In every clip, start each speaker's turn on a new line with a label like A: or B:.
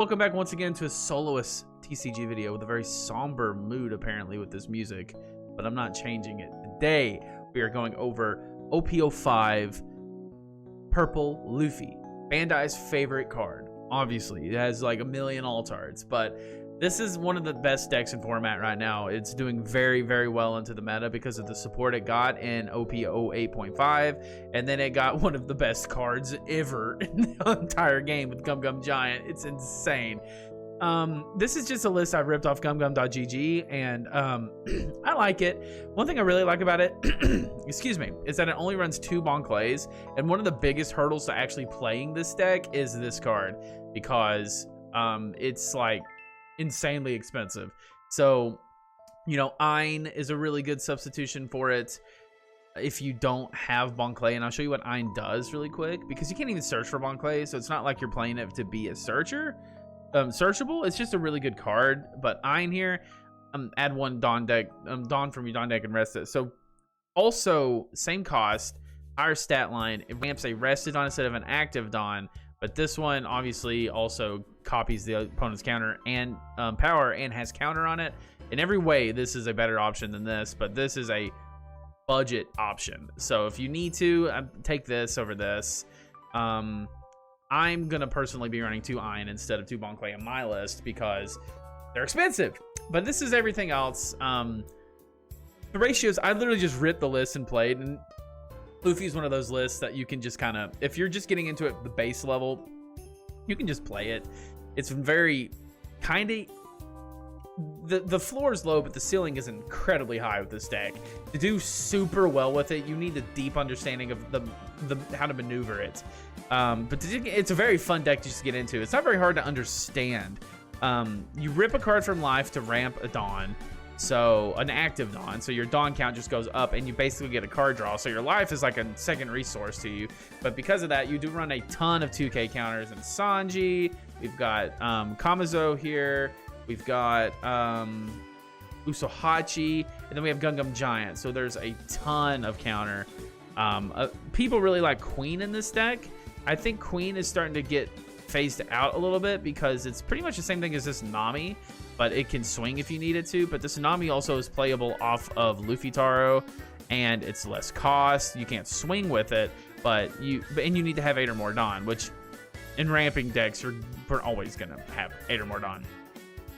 A: Welcome back once again to a soloist TCG video with a very somber mood apparently with this music, but I'm not changing it. Today we are going over OP09 Purple Luffy, Bandai's favorite card. Obviously, it has like a million alt arts, but this is one of the best decks in format right now. It's doing very, very well into the meta because of the support it got in OP08.5, and then it got one of the best cards ever in the entire game with Gum Giant. It's insane. This is just a list I ripped off gumgum.gg, and I like it. One thing I really like about it, excuse me, is that it only runs 2 Bon Clays, and one of the biggest hurdles to actually playing this deck is this card, because it's like insanely expensive. So, you know, Ein is a really good substitution for it if you don't have Bon Clay, and I'll show you what Ein does really quick, because you can't even search for Bon Clay, so it's not like you're playing it to be a searchable. It's just a really good card. But Ein here, add 1 Dawn deck, Dawn from your Dawn deck and rest it. So also same cost, higher stat line. It ramps a rested Dawn instead of an active Dawn, but this one obviously also copies the opponent's counter and power and has counter on it. In every way, this is a better option than this, but this is a budget option. So if you need to, take this over this. I'm gonna personally be running 2 Ein instead of 2 Bon Clay on my list because they're expensive. But this is everything else. The ratios, I literally just ripped the list and played, and Luffy is one of those lists that you can just kind of, if you're just getting into it the base level, you can just play it. It's very kind of, the floor is low, but the ceiling is incredibly high with this deck. To do super well with it, you need a deep understanding of the how to maneuver it. But it's a very fun deck to just get into. It's not very hard to understand. You rip a card from life to ramp a Dawn, so an active Dawn, so your Dawn count just goes up, and you basically get a card draw. So your life is like a second resource to you. But because of that, you do run a ton of 2K counters in Sanji. We've got Kamazo here. We've got Usohachi, and then we have Gum Giant. So there's a ton of counter. People really like Queen in this deck. I think Queen is starting to get phased out a little bit because it's pretty much the same thing as this Nami, but it can swing if you need it to. But this Nami also is playable off of Luffy Taro, and it's less cost. You can't swing with it, but you need to have 8 or more Dawn, which in ramping decks we're always gonna have 8 or more Dawn.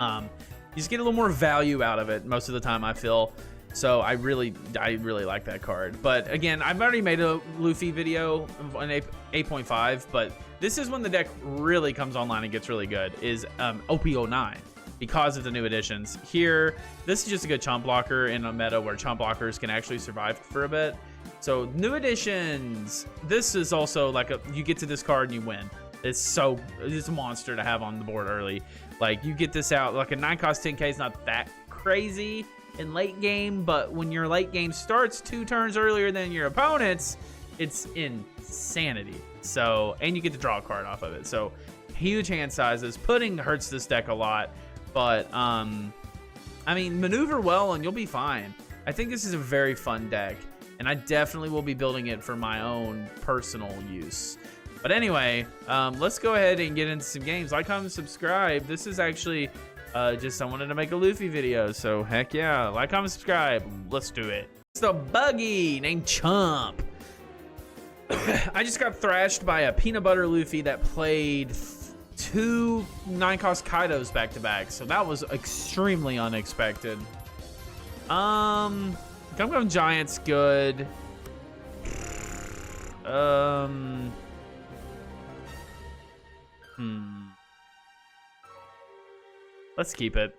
A: You just get a little more value out of it most of the time, I feel. So I really like that card. But again, I've already made a Luffy video on 8.5, but this is when the deck really comes online and gets really good, is OP09, because of the new additions. Here, this is just a good chump blocker in a meta where chump blockers can actually survive for a bit. So new additions, this is also like you get to this card and you win. It's a monster to have on the board early. Like, you get this out, like a 9 cost 10k is not that crazy in late game, but when your late game starts 2 turns earlier than your opponents, it's insanity. So, and you get to draw a card off of it. So huge hand sizes. Pudding hurts this deck a lot, but I mean, maneuver well and you'll be fine. I think this is a very fun deck, and I definitely will be building it for my own personal use. But anyway, let's go ahead and get into some games. Like, comment, subscribe. This is actually just I wanted to make a Luffy video, so heck yeah. Like, comment, subscribe. Let's do it. It's the buggy named Chump. I just got thrashed by a peanut butter Luffy that played 2 9-cost Kaidos back to back, so that was extremely unexpected. Gum Giant's good. Let's keep it.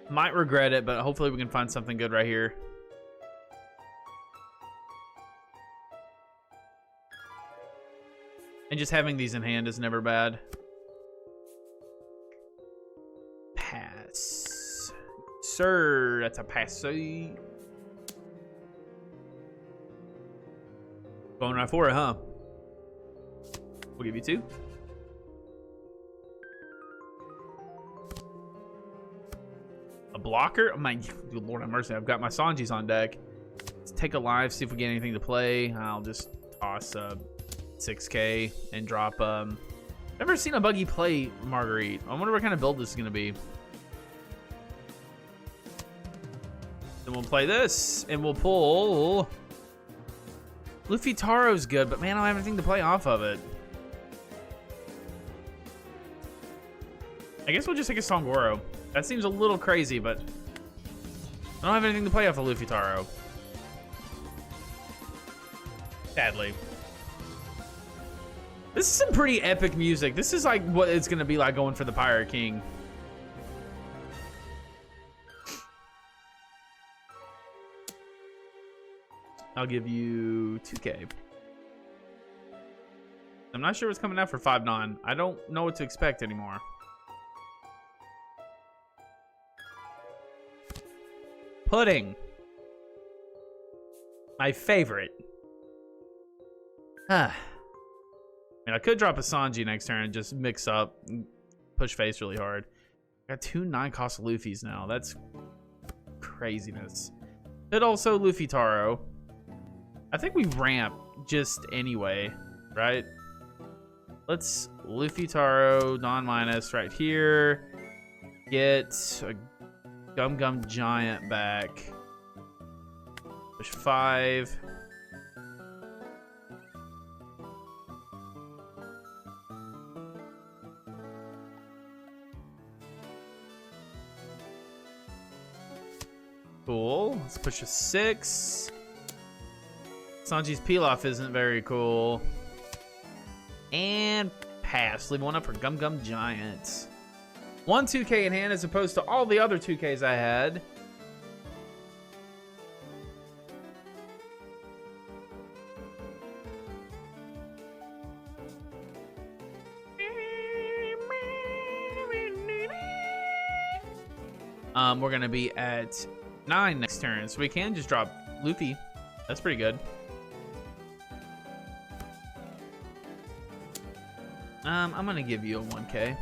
A: Might regret it, but hopefully we can find something good right here. And just having these in hand is never bad. Pass. Sir, that's a pass. Going right for it, huh? We'll give you 2. A blocker? Oh my, good Lord have mercy. I've got my Sanjis on deck. Let's take a live, see if we get anything to play. I'll just toss 6K and drop. Never seen a buggy play Marguerite. I wonder what kind of build this is gonna be. Then we'll play this and we'll pull. Luffy Taro's good, but man, I don't have anything to play off of it. I guess we'll just take a Songoro. That seems a little crazy, but I don't have anything to play off of Luffy Taro. Sadly. This is some pretty epic music. This is like what it's gonna be like going for the Pirate King. I'll give you 2K. I'm not sure what's coming out for 5.9. I don't know what to expect anymore. Pudding. My favorite. I mean, I could drop a Sanji next turn and just mix up and push face really hard. I got 2 9-cost Luffys now. That's craziness. But also Luffy Taro. I think we ramp just anyway, right? Let's Luffy Taro, non-minus right here. Get a Gum Giant back. Push 5. Cool. Let's push a 6. Sanji's peel-off isn't very cool. And pass. Leave one up for Gum Giant. 1 2K in hand as opposed to all the other 2Ks I had. We're gonna be at 9 next turn, so we can just drop Luffy. That's pretty good. I'm gonna give you a 1K.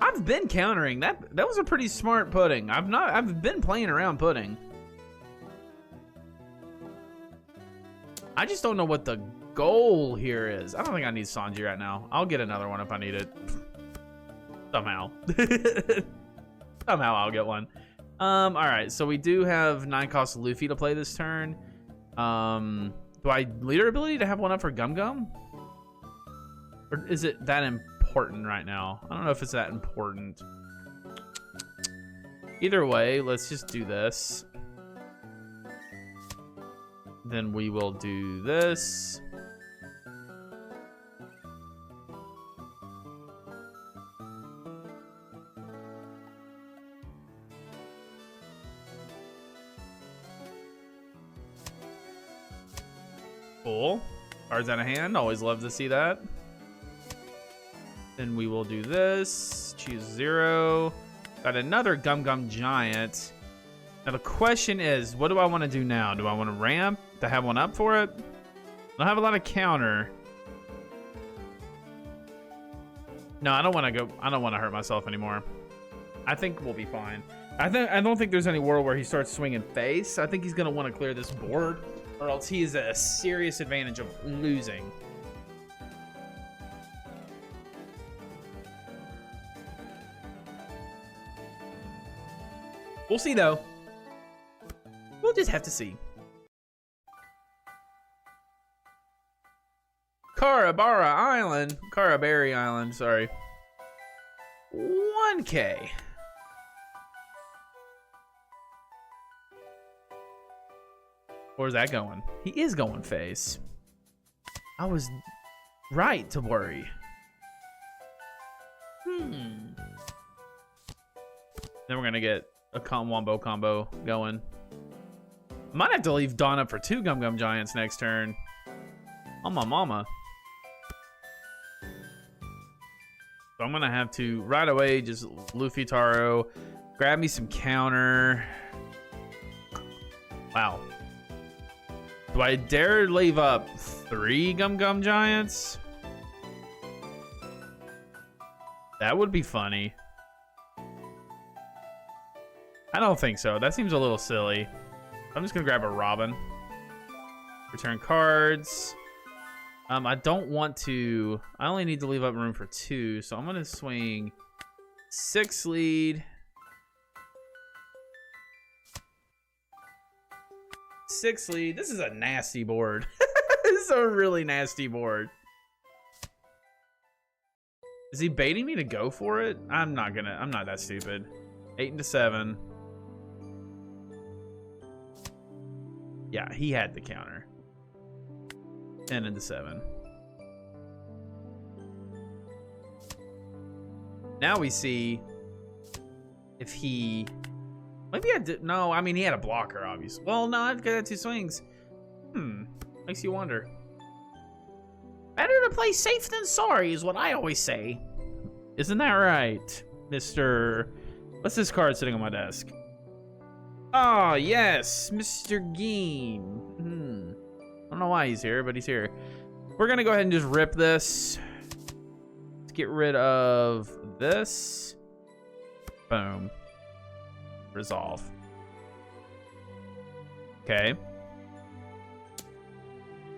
A: I've been countering that. That was a pretty smart pudding. I've been playing around pudding. I just don't know what the goal here is. I don't think I need Sanji right now. I'll get another one if I need it. Somehow. Somehow I'll get one. All right, so we do have 9-cost Luffy to play this turn. Do I leader ability to have one up for Gum? Or is it that important right now? I don't know if it's that important. Either way, let's just do this. Then we will do this. Cool. Cards out of hand. Always love to see that. Then we will do this. Choose 0. Got another Gum Giant. Now the question is, what do I want to do now? Do I want to ramp to have one up for it? I don't have a lot of counter. No, I don't want to go. I don't want to hurt myself anymore. I think we'll be fine. I don't think there's any world where he starts swinging face. I think he's gonna want to clear this board, or else he is at a serious advantage of losing. We'll see, though. We'll just have to see. Karaberry Island, sorry. 1K. Where's that going? He is going face. I was right to worry. Then we're gonna get a wombo combo going. Might have to leave Dawn up for 2 Gum Giants next turn. Oh my mama. So I'm gonna have to right away just Luffy Taro, grab me some counter. Wow. Do I dare leave up 3 Gum Giants? That would be funny. I don't think so. That seems a little silly. I'm just gonna grab a Robin. Return cards. I don't want to. I only need to leave up room for 2, so I'm gonna swing 6 lead. 6 lead. This is a nasty board. This is a really nasty board. Is he baiting me to go for it? I'm not that stupid. 8 into 7. Yeah, he had the counter. 10 into 7. Now we see if he... Maybe I did... No, I mean, he had a blocker, obviously. Well, no, I've got 2 swings. Makes you wonder. Better to play safe than sorry is what I always say. Isn't that right, Mr... What's this card sitting on my desk? Oh, yes, Mr. Geen. I don't know why he's here, but he's here. We're going to go ahead and just rip this. Let's get rid of this. Boom. Resolve. Okay.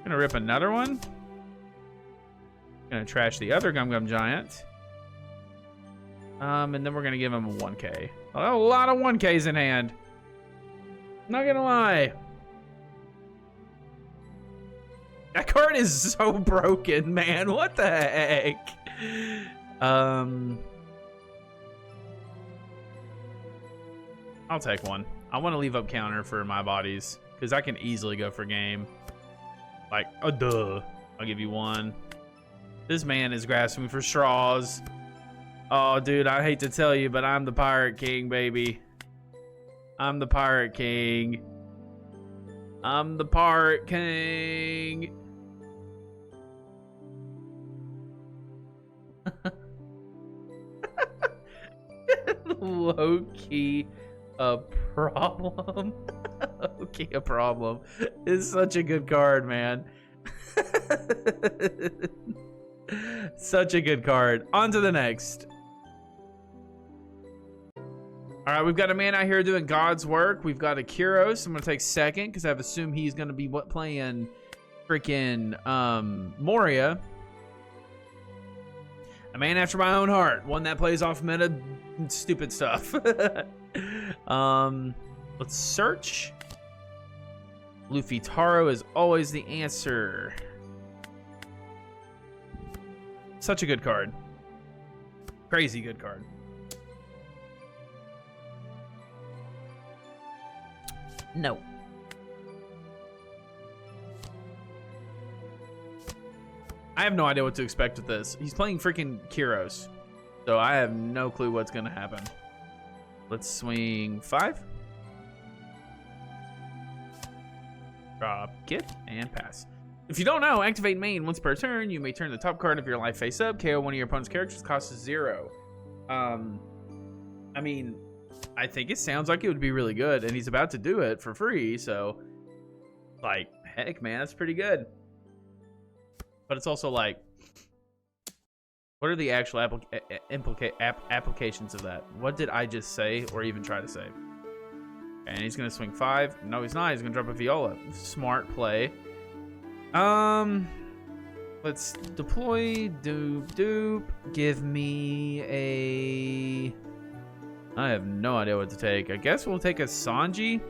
A: Gonna rip another one. Gonna trash the other Gum Gum Giant. And then we're gonna give him a 1K. A lot of 1Ks in hand. Not gonna lie. That card is so broken, man. What the heck? I'll take one. I want to leave up counter for my bodies because I can easily go for game. Like, oh, duh. I'll give you 1. This man is grasping for straws. Oh, dude, I hate to tell you, but I'm the Pirate King, baby. I'm the Pirate King. I'm the Pirate King. Low-key a problem. Low-key a problem. It's such a good card, man. Such a good card. On to the next. All right, we've got a man out here doing God's work. We've got a Kyros. I'm going to take second because I've assumed he's going to be playing freaking Moria. A man after my own heart. One that plays off meta stupid stuff. Let's search. Luffy Taro is always the answer. Such a good card. Crazy good card. No. I have no idea what to expect with this. He's playing freaking Kyros. So I have no clue what's going to happen. Let's swing 5. Drop, get, and pass. If you don't know, activate main once per turn. You may turn the top card of your life face up. KO one of your opponent's characters. Costs 0. I mean, I think it sounds like it would be really good, and he's about to do it for free. So, like, heck, man, that's pretty good. But it's also like, what are the actual applications of that? What did I just say or even try to say? And he's gonna swing 5. No, he's not. He's gonna drop a Viola. Smart play. Let's deploy. Doop. Give me a... I have no idea what to take. I guess we'll take a Sanji.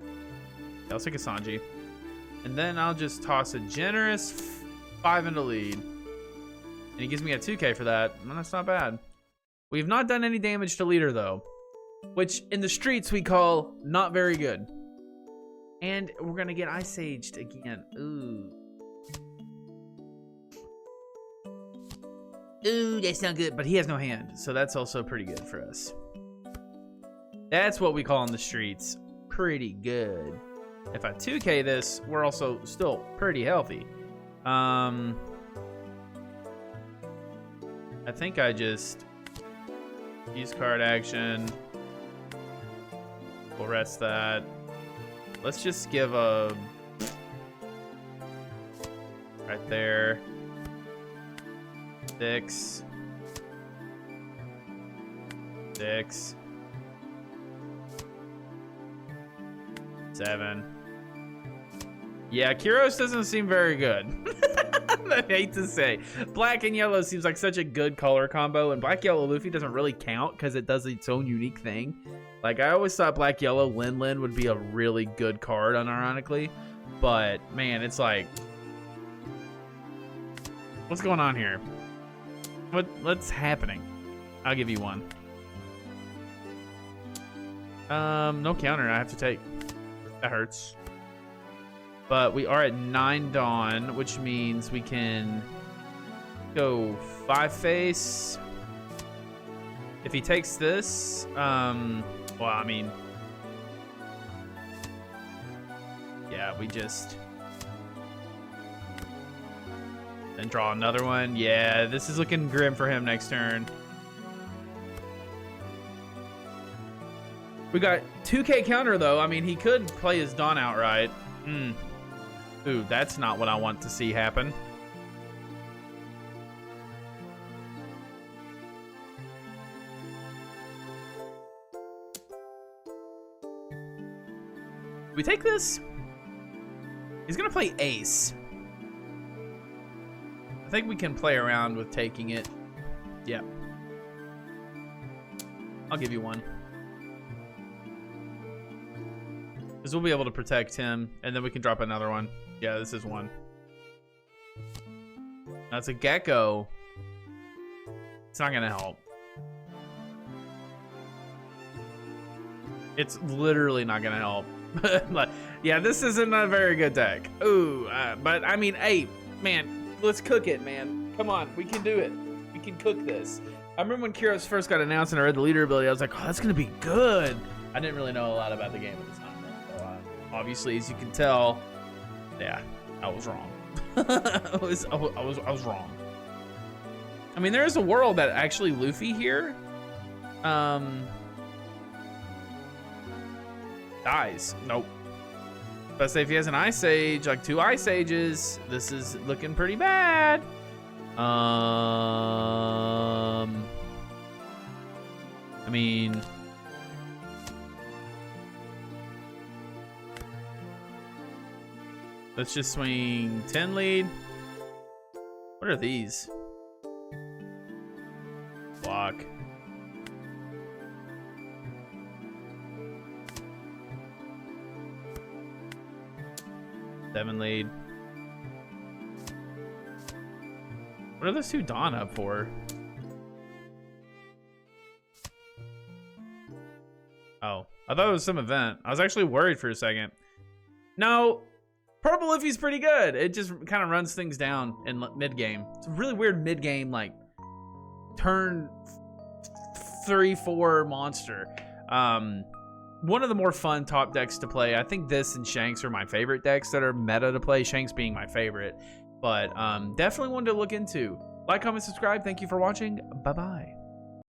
A: Yeah, I'll take a Sanji. And then I'll just toss a generous 5 into lead. And he gives me a 2K for that. Well, that's not bad. We've not done any damage to leader, though. Which, in the streets, we call not very good. And we're going to get Ice Aged again. Ooh. Ooh, that's not good. But he has no hand. So that's also pretty good for us. That's what we call in the streets pretty good. If I 2K this, we're also still pretty healthy. I think I just use card action. We'll rest that. Let's just give a... right there. 6. 6. 7. Yeah, Kyros doesn't seem very good. I hate to say. Black and yellow seems like such a good color combo, and black yellow Luffy doesn't really count because it does its own unique thing. Like, I always thought black yellow Lin Lin would be a really good card, unironically. But, man, it's like... What's going on here? What's happening? I'll give you one. No counter I have to take. That hurts. But we are at 9 Dawn, which means we can go 5 face. If he takes this, well, I mean, yeah, we just then draw another one. Yeah, this is looking grim for him next turn. We got 2K counter though. I mean, he could play his Dawn outright. Ooh, that's not what I want to see happen. Do we take this? He's gonna play ace. I think we can play around with taking it. Yeah. I'll give you one. Because we'll be able to protect him, and then we can drop another one. Yeah, this is one. That's a gecko. It's not gonna help. It's literally not gonna help. But yeah, this isn't a very good deck. Ooh, but I mean, hey, man, let's cook it, man. Come on, we can do it. We can cook this. I remember when Kyros first got announced and I read the leader ability, I was like, oh, that's gonna be good. I didn't really know a lot about the game at the time. So, obviously, as you can tell, yeah, I was wrong. I was wrong. I mean, there is a world that actually Luffy here dies. Nope. But say if he has an Ice Age, like 2 Ice Ages, this is looking pretty bad. I mean, let's just swing 10 lead. What are these? Block. Seven lead. What are those 2 Dawn up for? Oh, I thought it was some event. I was actually worried for a second. No, Purple Luffy's pretty good. It just kind of runs things down in mid-game. It's a really weird mid-game, like, turn 3-4 monster. One of the more fun top decks to play. I think this and Shanks are my favorite decks that are meta to play. Shanks being my favorite. But definitely one to look into. Like, comment, subscribe. Thank you for watching. Bye-bye.